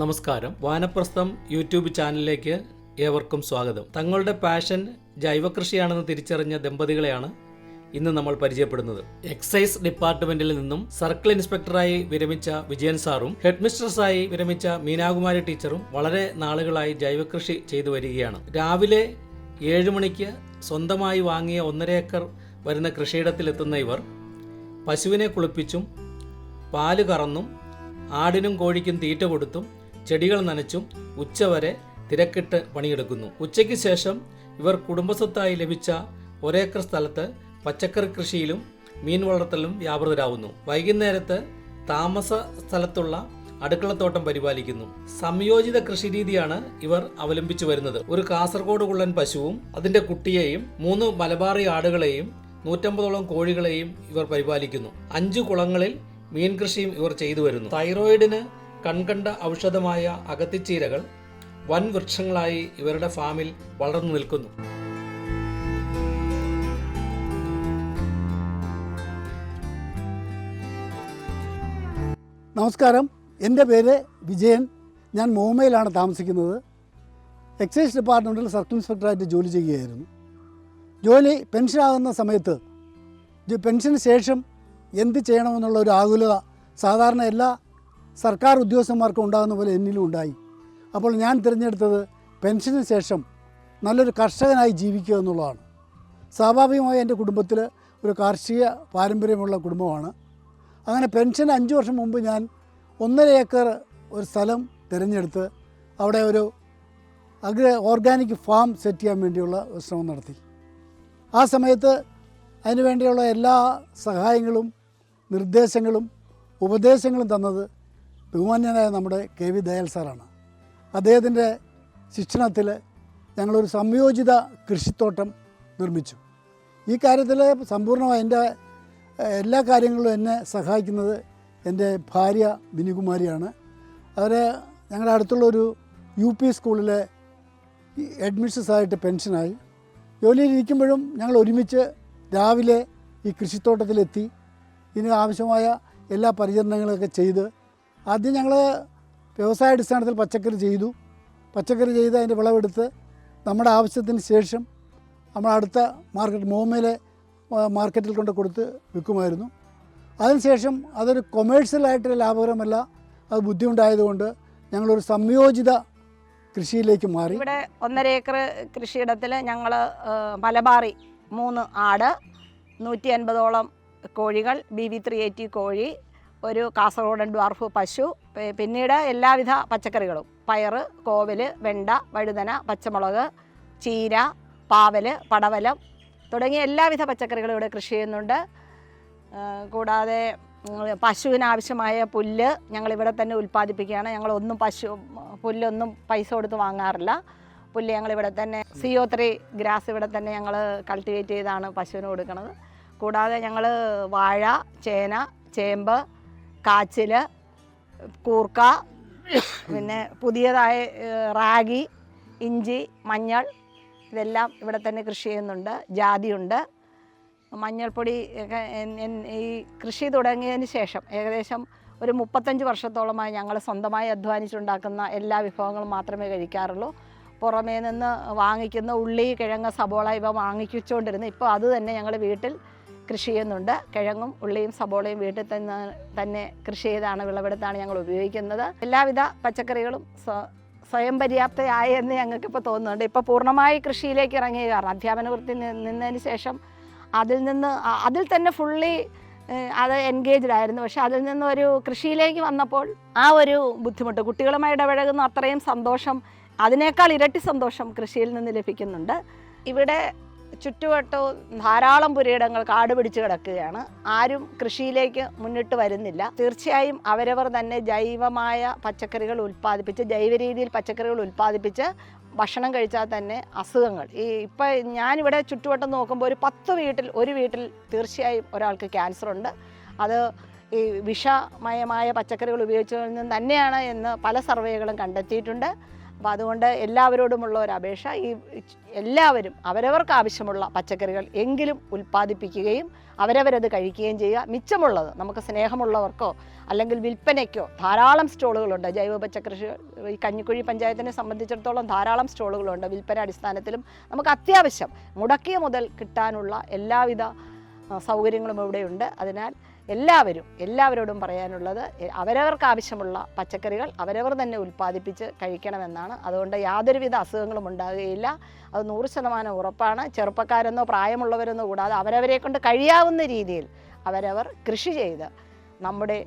നമസ്കാരം. വാനപ്രസ്ഥം യൂട്യൂബ് ചാനലിലേക്ക് ഏവർക്കും സ്വാഗതം. തങ്ങളുടെ പാഷൻ ജൈവകൃഷിയാണെന്ന് തിരിച്ചറിഞ്ഞ ദമ്പതികളെയാണ് ഇന്ന് നമ്മൾ പരിചയപ്പെടുന്നത്. എക്സൈസ് ഡിപ്പാർട്ട്മെന്റിൽ നിന്നും സർക്കിൾ ഇൻസ്പെക്ടറായി വിരമിച്ച വിജയൻ സാറും ഹെഡ് മിസ്ട്രസായി വിരമിച്ച മീനാകുമാരി ടീച്ചറും വളരെ നാളുകളായി ജൈവകൃഷി ചെയ്തു വരികയാണ്. രാവിലെ 7 മണിക്ക് സ്വന്തമായി വാങ്ങിയ 1.5 ഏക്കർ വരുന്ന കൃഷിയിടത്തിലെത്തുന്ന ഇവർ പശുവിനെ കുളിപ്പിച്ചും പാല് കറന്നും ആടിനും കോഴിക്കും തീറ്റ കൊടുത്തും ചെടികൾ നനച്ചും ഉച്ചവരെ തിരക്കിട്ട് പണിയെടുക്കുന്നു. ഉച്ചയ്ക്ക് ശേഷം ഇവർ കുടുംബസ്വത്തായി ലഭിച്ച 1 ഏക്കർ സ്ഥലത്ത് പച്ചക്കറി കൃഷിയിലും മീൻ വളർത്തലും വ്യാപൃതരാകുന്നു. വൈകുന്നേരത്ത് താമസ സ്ഥലത്തുള്ള അടുക്കളത്തോട്ടം പരിപാലിക്കുന്നു. സംയോജിത കൃഷിരീതിയാണ് ഇവർ അവലംബിച്ചു വരുന്നത്. ഒരു കാസർഗോഡ് കുള്ളൻ പശുവും അതിന്റെ കുട്ടിയെയും 3 മലബാറി ആടുകളെയും 150ഓളം കോഴികളെയും ഇവർ പരിപാലിക്കുന്നു. 5 കുളങ്ങളിൽ മീൻ കൃഷിയും ഇവർ ചെയ്തു വരുന്നു. തൈറോയിഡിന് കൺകണ്ട ഔഷധമായ അകത്തിച്ചീരകൾ വൻ വൃക്ഷങ്ങളായി ഇവരുടെ ഫാമിൽ വളർന്നു നിൽക്കുന്നു. നമസ്കാരം, എൻ്റെ പേര് വിജയൻ. ഞാൻ മോമയിലാണ് താമസിക്കുന്നത്. എക്സൈസ് ഡിപ്പാർട്ട്മെൻറ്റിൽ സർക്കിൾ ഇൻസ്പെക്ടറായിട്ട് ജോലി ചെയ്യുകയായിരുന്നു. ജോലി പെൻഷനാകുന്ന സമയത്ത് പെൻഷന് ശേഷം എന്ത് ചെയ്യണമെന്നുള്ള ഒരു ആകുലത സാധാരണ എല്ലാ സർക്കാർ ഉദ്യോഗസ്ഥന്മാർക്കും ഉണ്ടാകുന്ന പോലെ എന്നിലും ഉണ്ടായി. അപ്പോൾ ഞാൻ തിരഞ്ഞെടുത്തത് പെൻഷന് ശേഷം നല്ലൊരു കർഷകനായി ജീവിക്കുക എന്നുള്ളതാണ്. സ്വാഭാവികമായി എൻ്റെ കുടുംബത്തിൽ ഒരു കാർഷിക പാരമ്പര്യമുള്ള കുടുംബമാണ്. അങ്ങനെ പെൻഷൻ 5 വർഷം മുമ്പ് ഞാൻ 1.5 ഏക്കർ ഒരു സ്ഥലം തിരഞ്ഞെടുത്ത് അവിടെ ഒരു ഓർഗാനിക് ഫാം സെറ്റ് ചെയ്യാൻ വേണ്ടിയുള്ള ഒരു ശ്രമം നടത്തി. ആ സമയത്ത് അതിനുവേണ്ടിയുള്ള എല്ലാ സഹായങ്ങളും നിർദ്ദേശങ്ങളും ഉപദേശങ്ങളും തന്നത് ബഹുമാന്യനായ നമ്മുടെ കെ വി ദയാൽ സാറാണ്. അദ്ദേഹത്തിൻ്റെ ശിക്ഷണത്തിൽ ഞങ്ങളൊരു സംയോജിത കൃഷിത്തോട്ടം നിർമ്മിച്ചു. ഈ കാര്യത്തിൽ സമ്പൂർണ്ണമായി എൻ്റെ എല്ലാ കാര്യങ്ങളും എന്നെ സഹായിക്കുന്നത് എൻ്റെ ഭാര്യ ബിനികുമാരിയാണ്. അവർ ഞങ്ങളുടെ അടുത്തുള്ളൊരു UP സ്കൂളിലെ ഹെഡ്മിസ്ട്രസ്സായിട്ട് പെൻഷനായി. ജോലിയിലിരിക്കുമ്പോഴും ഞങ്ങൾ ഒരുമിച്ച് രാവിലെ ഈ കൃഷിത്തോട്ടത്തിലെത്തി ഇതിന് ആവശ്യമായ എല്ലാ പരിചരണങ്ങളൊക്കെ ചെയ്ത് ആദ്യം ഞങ്ങൾ വ്യവസായാടിസ്ഥാനത്തിൽ പച്ചക്കറി ചെയ്ത് അതിൻ്റെ വിളവെടുത്ത് നമ്മുടെ ആവശ്യത്തിന് ശേഷം നമ്മൾ അടുത്ത മാർക്കറ്റ് മോമയിലെ മാർക്കറ്റിൽ കൊണ്ട് കൊടുത്ത് വിൽക്കുമായിരുന്നു. അതിനുശേഷം അതൊരു കൊമേഴ്സ്യലായിട്ട് ലാഭകരമല്ല, അത് ബുദ്ധിമുട്ടായതുകൊണ്ട് ഞങ്ങളൊരു സംയോജിത കൃഷിയിലേക്ക് മാറി. ഇവിടെ 1.5 ഏക്കർ കൃഷിയിടത്തിൽ ഞങ്ങൾ മലബാറി 3 ആട്, 150ഓളം കോഴികൾ, BB380 കോഴി, ഒരു കാസർഗോഡൻ ഡ്വാർഫ് പശു, പിന്നീട് എല്ലാവിധ പച്ചക്കറികളും പയറ്, കോവൽ, വെണ്ട, വഴുതന, പച്ചമുളക്, ചീര, പാവൽ, പടവലം തുടങ്ങിയ എല്ലാവിധ പച്ചക്കറികളും ഇവിടെ കൃഷി ചെയ്യുന്നുണ്ട്. കൂടാതെ പശുവിനാവശ്യമായ പുല്ല് ഞങ്ങളിവിടെ തന്നെ ഉൽപ്പാദിപ്പിക്കുകയാണ്. ഞങ്ങളൊന്നും പുല്ലൊന്നും പൈസ കൊടുത്ത് വാങ്ങാറില്ല. പുല്ല് ഞങ്ങളിവിടെ തന്നെ CO3 ഗ്രാസ് ഇവിടെ തന്നെ ഞങ്ങൾ കൾട്ടിവേറ്റ് ചെയ്താണ് പശുവിന് കൊടുക്കുന്നത്. കൂടാതെ ഞങ്ങൾ വാഴ, ചേന, ചേമ്പ്, കാച്ചിൽ, കൂർക്ക, പിന്നെ പുതിയതായ റാഗി, ഇഞ്ചി, മഞ്ഞൾ ഇതെല്ലാം ഇവിടെ തന്നെ കൃഷി ചെയ്യുന്നുണ്ട്. ജാതിയുണ്ട്. മഞ്ഞൾപ്പൊടി ഒക്കെ ഈ കൃഷി തുടങ്ങിയതിന് ശേഷം ഏകദേശം ഒരു 35 വർഷത്തോളമായി ഞങ്ങൾ സ്വന്തമായി അധ്വാനിച്ചുണ്ടാക്കുന്ന എല്ലാ വിഭവങ്ങളും മാത്രമേ കഴിക്കാറുള്ളൂ. പുറമേ നിന്ന് വാങ്ങിക്കുന്ന ഉള്ളി, കിഴങ്ങ്, സബോള ഇവ വാങ്ങിച്ചുകൊണ്ടിരുന്നു. ഇപ്പോൾ അത് തന്നെ ഞങ്ങൾ വീട്ടിൽ കൃഷി ചെയ്യുന്നുണ്ട്. കിഴങ്ങും ഉള്ളിയും സബോളയും വീട്ടിൽ തന്നെ കൃഷി ചെയ്താണ് വിളവെടുത്താണ് ഞങ്ങൾ ഉപയോഗിക്കുന്നത്. എല്ലാവിധ പച്ചക്കറികളും സ്വയം പര്യാപ്തയായി എന്ന് ഞങ്ങൾക്കിപ്പോൾ തോന്നുന്നുണ്ട്. ഇപ്പോൾ പൂർണ്ണമായി കൃഷിയിലേക്ക് ഇറങ്ങിയ കാരണം അധ്യാപന വൃത്തി നിന്നതിന് ശേഷം അതിൽ തന്നെ ഫുള്ളി അത് എൻഗേജ്ഡ് ആയിരുന്നു. പക്ഷെ അതിൽ നിന്നൊരു കൃഷിയിലേക്ക് വന്നപ്പോൾ ആ ഒരു ബുദ്ധിമുട്ട്, കുട്ടികളുമായി ഇടപഴകുന്ന അത്രയും സന്തോഷം, അതിനേക്കാൾ ഇരട്ടി സന്തോഷം കൃഷിയിൽ നിന്ന് ലഭിക്കുന്നുണ്ട്. ഇവിടെ ചുറ്റുവട്ടവും ധാരാളം പുരയിടങ്ങൾ കാട് പിടിച്ച് കിടക്കുകയാണ്. ആരും കൃഷിയിലേക്ക് മുന്നിട്ട് വരുന്നില്ല. തീർച്ചയായും അവരവർ തന്നെ ജൈവമായ പച്ചക്കറികൾ ഉൽപ്പാദിപ്പിച്ച്, ജൈവ രീതിയിൽ പച്ചക്കറികൾ ഉൽപ്പാദിപ്പിച്ച് ഭക്ഷണം കഴിച്ചാൽ തന്നെ അസുഖങ്ങൾ ഇപ്പം ഞാനിവിടെ ചുറ്റുവട്ടം നോക്കുമ്പോൾ ഒരു വീട്ടിൽ തീർച്ചയായും ഒരാൾക്ക് ക്യാൻസർ ഉണ്ട്. അത് ഈ വിഷമയമായ പച്ചക്കറികൾ ഉപയോഗിച്ചതിൽ നിന്ന് തന്നെയാണ് എന്ന് പല സർവേകളും കണ്ടെത്തിയിട്ടുണ്ട്. അപ്പോൾ അതുകൊണ്ട് എല്ലാവരോടുമുള്ള ഒരു അപേക്ഷ, എല്ലാവരും അവരവർക്ക് ആവശ്യമുള്ള പച്ചക്കറികൾ എങ്കിലും ഉൽപ്പാദിപ്പിക്കുകയും അവരവരത് കഴിക്കുകയും ചെയ്യുക. മിച്ചമുള്ളത് നമുക്ക് സ്നേഹമുള്ളവർക്കോ അല്ലെങ്കിൽ വിൽപ്പനയ്ക്കോ ധാരാളം സ്റ്റോളുകളുണ്ട്. ജൈവ പച്ചക്കൃഷി ഈ കഞ്ഞിക്കുഴി പഞ്ചായത്തിനെ സംബന്ധിച്ചിടത്തോളം ധാരാളം സ്റ്റോളുകളുണ്ട്. വിൽപ്പന അടിസ്ഥാനത്തിലും നമുക്ക് അത്യാവശ്യം മുടക്കിയ മുതൽ കിട്ടാനുള്ള എല്ലാവിധ സൗകര്യങ്ങളും ഇവിടെയുണ്ട്. അതിനാൽ എല്ലാവരോടും പറയാനുള്ളത് അവരവർക്ക് ആവശ്യമുള്ള പച്ചക്കറികൾ അവരവർ തന്നെ ഉൽപ്പാദിപ്പിച്ച് കഴിക്കണമെന്നാണ്. അതുകൊണ്ട് യാതൊരുവിധ അസുഖങ്ങളും ഉണ്ടാകുകയില്ല. അത് 100% ഉറപ്പാണ്. ചെറുപ്പക്കാരെന്നോ പ്രായമുള്ളവരെന്നോ കൂടാതെ അവരവരെ കൊണ്ട് കഴിയാവുന്ന രീതിയിൽ അവരവർ കൃഷി ചെയ്ത് നമ്മുടെ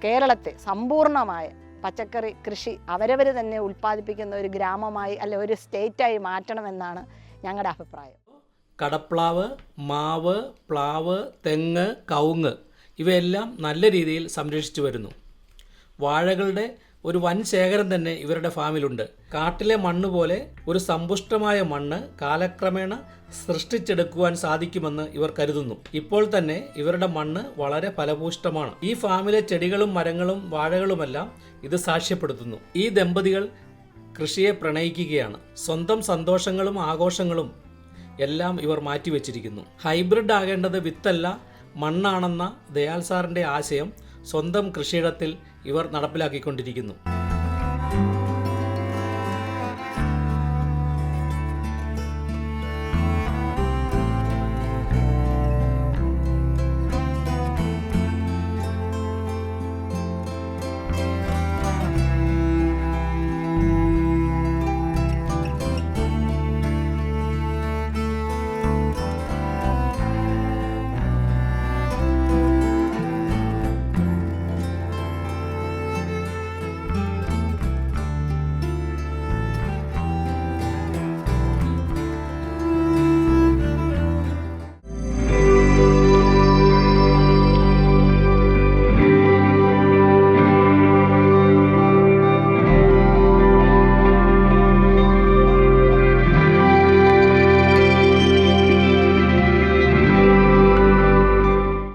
കേരളത്തെ സമ്പൂർണ്ണമായ പച്ചക്കറി കൃഷി അവരവർ തന്നെ ഉൽപ്പാദിപ്പിക്കുന്ന ഒരു ഗ്രാമമായി അല്ലെ ഒരു സ്റ്റേറ്റായി മാറ്റണമെന്നാണ് ഞങ്ങളുടെ അഭിപ്രായം. കടപ്ലാവ്, മാവ്, പ്ലാവ്, തെങ്ങ്, കവുങ്ങ് ഇവയെല്ലാം നല്ല രീതിയിൽ സംരക്ഷിച്ചു വരുന്നു. വാഴകളുടെ ഒരു വൻ ശേഖരം തന്നെ ഇവരുടെ ഫാമിലുണ്ട്. കാട്ടിലെ മണ്ണ് പോലെ ഒരു സമ്പുഷ്ടമായ മണ്ണ് കാലക്രമേണ സൃഷ്ടിച്ചെടുക്കുവാൻ സാധിക്കുമെന്ന് ഇവർ കരുതുന്നു. ഇപ്പോൾ തന്നെ ഇവരുടെ മണ്ണ് വളരെ ഫലഭൂഷ്ടമാണ്. ഈ ഫാമിലെ ചെടികളും മരങ്ങളും വാഴകളുമെല്ലാം ഇത് സാക്ഷ്യപ്പെടുത്തുന്നു. ഈ ദമ്പതികൾ കൃഷിയെ പ്രണയിക്കുകയാണ്. സ്വന്തം സന്തോഷങ്ങളും ആഘോഷങ്ങളും എല്ലാം ഇവർ മാറ്റിവെച്ചിരിക്കുന്നു. ഹൈബ്രിഡ് ആകേണ്ടത് വിത്തല്ല മണ്ണാണെന്ന ദയാൽ സാറിൻ്റെ ആശയം സ്വന്തം കൃഷിയിടത്തിൽ ഇവർ നടപ്പിലാക്കിക്കൊണ്ടിരിക്കുന്നു.